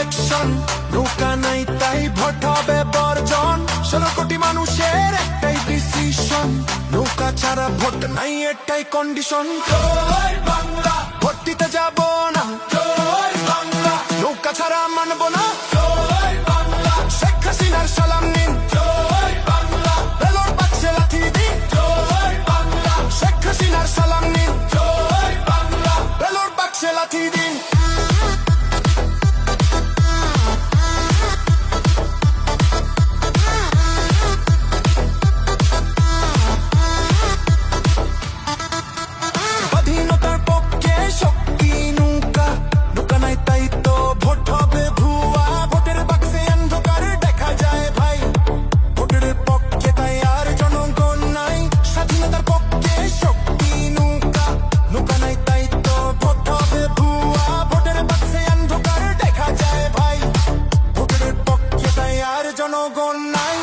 Election, নৌকা নাই তাই ভোট হবে বর্জন। 16 কোটি মানুষের একটাই ডিসিশন, নৌকা ছাড়া ভোট নাই এটাই কন্ডিশন। জয় বাংলা, ভোট দিতে যাব না। জয় বাংলা, নৌকা ছাড়া মানব না। জয় বাংলা, শেখ হাসিনার সালাম নিন। জয় বাংলা, রেলর বাক্সে লাথি দিন। জয় বাংলা, শেখ হাসিনার সালাম নিন। জয় বাংলা, রেলর বাক্সে লাথি দিন। স্বাধীনতার পক্ষে শক্তি নৌকা, নৌকা নাই তাই তো ভোট হবে ভুয়া। ভোটের বাক্সে অন্ধকার দেখা যায় ভাই, ভোটের পক্ষে তাই আর জনগণ নাই। স্বাধীনতার পক্ষে শক্তি নৌকা, নৌকা নাই তাই তো ভোট হবে ভুয়া। ভোটের বাক্সে অন্ধকার দেখা যায় ভাই, ভোটের পক্ষে তাই আর জনগণ নাই।